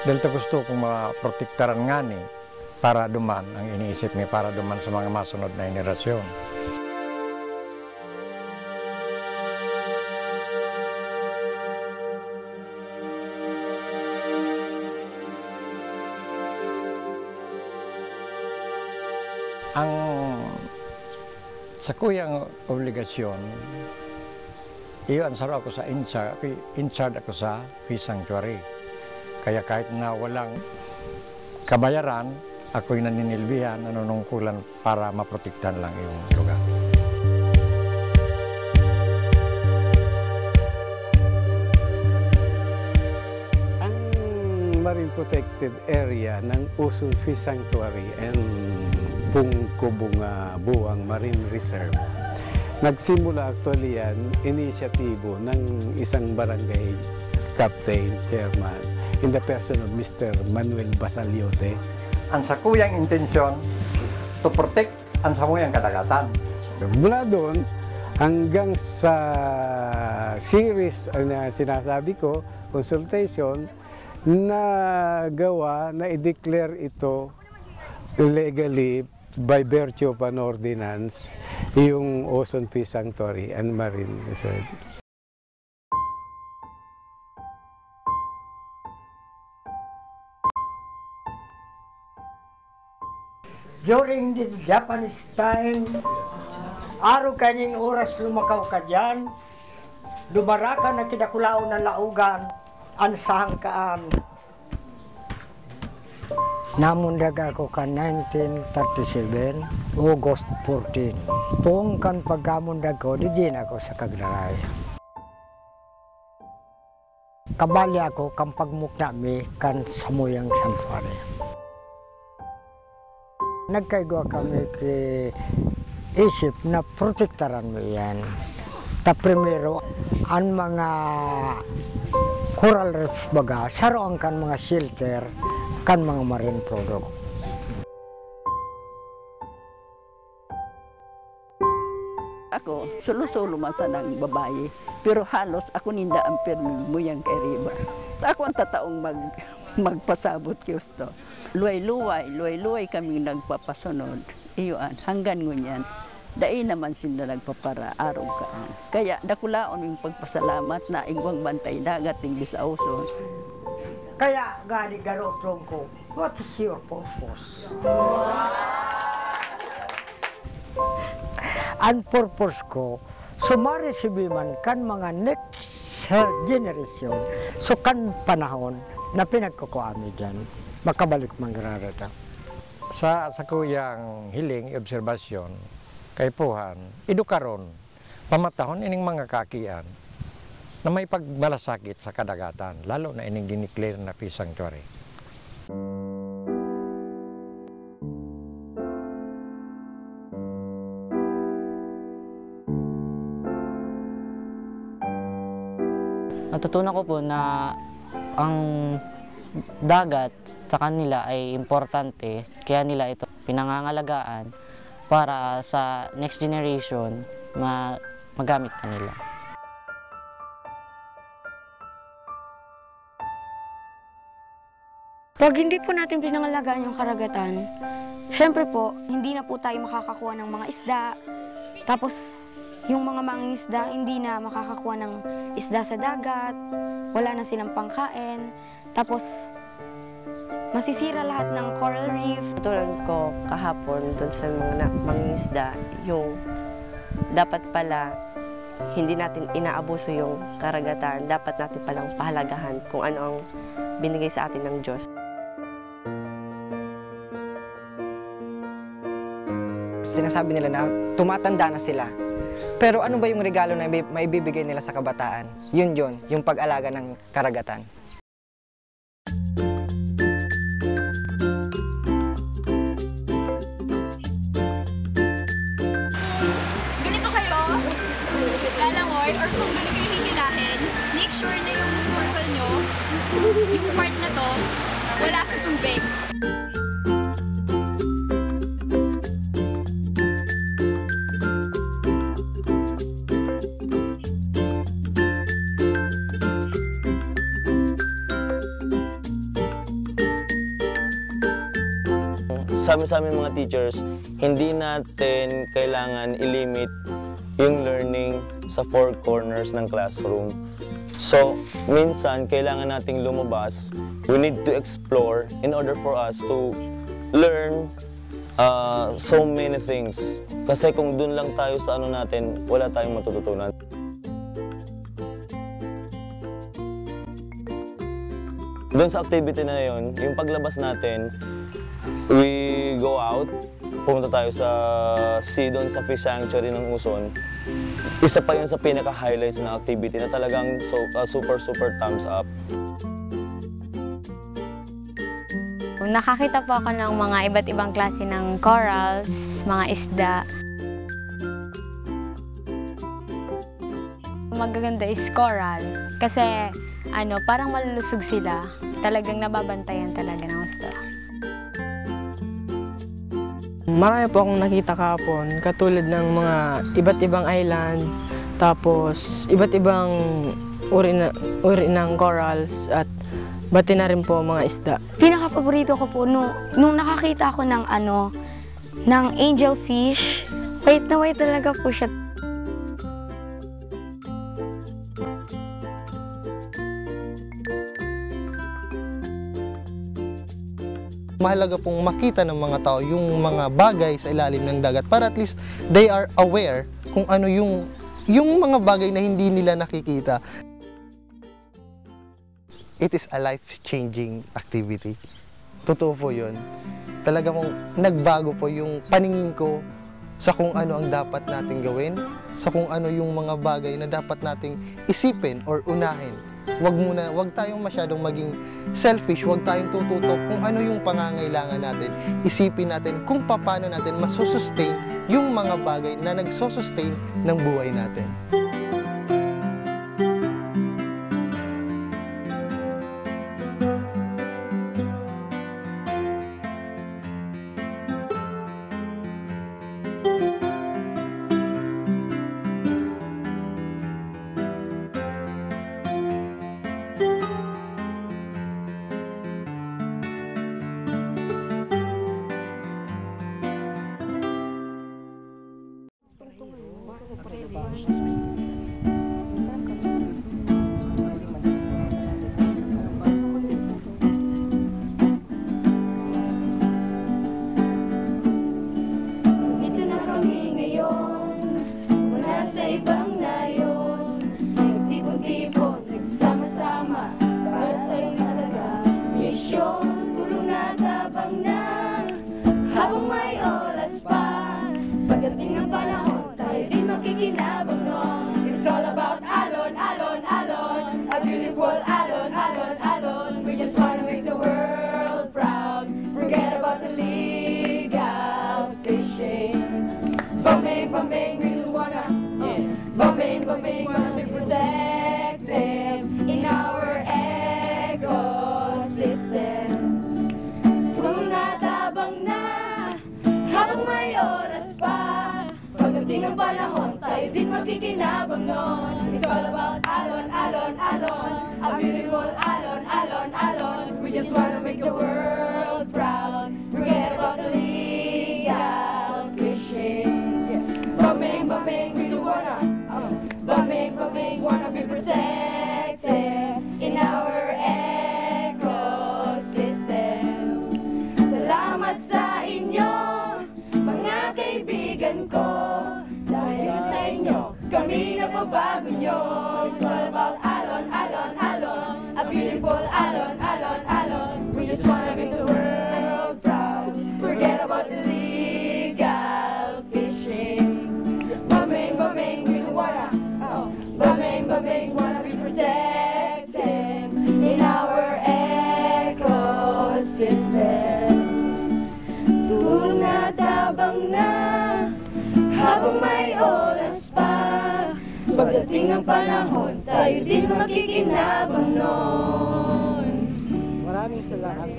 Dahil ito gusto kong maprotektaran nga ni para duman, ang iniisip niya para duman sa mga masunod na henerasyon. Ang sa kuyang obligasyon, iyon saro ako sa in charge ako sa Fish Sanctuary. Kaya kahit na walang kabayaran, ako'y naninilbihan, nanunungkulan para maprotektahan lang yung lugar. Ang Marine Protected Area ng Uson Fish Sanctuary and Pungkubunga Buwang Marine Reserve, nagsimula actually yan, inisyatibo ng isang barangay captain, chairman, in the person of Mr. Manuel Basaliote. Ang sakuyang intensyon, to protect ang samuyang kadagatan. Mula doon, hanggang sa series na sinasabi ko, consultation, na gawa, na i-declare ito legally by virtue of an ordinance, yung Uson Fish Sanctuary and Marine Reserve. During the Japanese time, araw kanyang oras lumakaw ka dyan, lumara ka na kinakulao ng laugan, ansahang kaan. Namundag ako ka 1937, August 14. Kung kan pagkamundag ko, di din ako sa Kaglaray. Kabali ako kan pagmukna mi kan samuyang sanctuary. Nagkaigwa kami kay isip na protektaran mo yan. Ta primero, ang mga coral reefs baga, saroan kan mga shelter, kan mga marine product. Ako, solo-solo man sa ng babae, pero halos ako ninda ang pirmuyang kay Riba. Ako ang tataong magpasabot kiusto. Luway-luway kami nagpapasunod. Iyon, hanggang ngunyan, dai naman sila nagpapara araw kaan. Kaya dakulaon yung pagpasalamat na igwang bantay dagat ng Bisauson. Kaya gani garotong ko, what is your purpose? Ang purpose ko, sumaresibi man kan mga next generation, so kan panahon na pinagkukuami dyan, makabalik mangrarata. Sa kuyang hiling, obserbasyon, kaipuhan, edukaron, pamatahon ining mga kakian na may pagbalasakit sa kadagatan, lalo na ining diniklear na Fish Sanctuary. Natutunan ko po na ang dagat sa kanila ay importante, kaya nila ito pinangangalagaan para sa next generation magamit pa nila. Pag hindi po natin pinangalagaan yung karagatan, syempre po, hindi na po tayo makakakuha ng mga isda. Tapos, yung mga mangingisda, hindi na makakakuha ng isda sa dagat, wala na silang pangkain. Tapos, masisira lahat ng coral reef. Tulad ko kahapon doon sa mga mangingisda, yung dapat pala hindi natin inaabuso yung karagatan, dapat natin palang pahalagahan kung ano ang binigay sa atin ng Diyos. Sinasabi nila na tumatanda na sila. Pero ano ba yung regalo na maibibigay nila sa kabataan? Yun, yung pag-alaga ng karagatan. Ganito kayo, lalangoy, or kung ganito kayo hihilahin, make sure na yung snorkel nyo, yung part na to, wala sa tubig. sabi sa amin mga teachers, hindi natin kailangan i-limit yung learning sa four corners ng classroom. So, minsan, kailangan nating lumabas. We need to explore in order for us to learn so many things. Kasi kung dun lang tayo sa ano natin, wala tayong matututunan. Doon sa activity na yun, yung paglabas natin, we go out, pumunta tayo sa sea doon sa fish sanctuary ng Uson. Isa pa yun sa pinaka-highlights ng activity na talagang super thumbs up. Nakakita po ako ng mga iba't ibang klase ng corals, mga isda. Magaganda is coral kasi parang malulusog sila. Talagang nababantayan talaga ng gusto. Marami po akong nakita kahapon, katulad ng mga iba't ibang island, tapos iba't ibang uri ng corals at bati na rin po mga isda. Pinaka-paborito ko po nung nakakita ako ng ng angelfish. White na white talaga po siya. Mahalaga pong makita ng mga tao yung mga bagay sa ilalim ng dagat para at least they are aware kung ano yung mga bagay na hindi nila nakikita. It is a life-changing activity. Totoo po yun. Talaga mong nagbago po yung paningin ko sa kung ano ang dapat nating gawin, sa kung ano yung mga bagay na dapat nating isipin or unahin. Wag tayong masyadong maging selfish, wag tayong tututok kung ano yung pangangailangan natin. Isipin natin kung paano natin masusustain yung mga bagay na nagsusustain ng buhay natin. It's all about alon, alon, alon, a beautiful alon, alon, alon. We just wanna make the world proud. Forget about the legal fishing. Bumping, bumping, we just wanna bumping, bumping, wanna be protected in our ecosystem. Tulong na, tabang na, habang may oras pa. Pagdating ng panahon, tayo din makikinabang nun. It's all about alon, alon, alon, a beautiful alon, alon, alon. We just wanna make the world proud. Forget about the legal fishing. Bumping, bumping, we do wanna bumping, bumping, wanna be protected in our ecosystem. Salamat sa inyo, mga kaibigan ko. Dahil sa inyo, kami nababago nyo. It's all about alon, alon, alon, a beautiful alon, alon, alon. We just wanna make the world proud. Forget about the legal fishing. Bumping, bumping, we don't wanna bumping, bumping, wanna be protected in our ecosystem. Tulong na, tabang na, habang may oras pa. Pagdating ng panahon, tayo din makikinabang nun. Maraming salamat.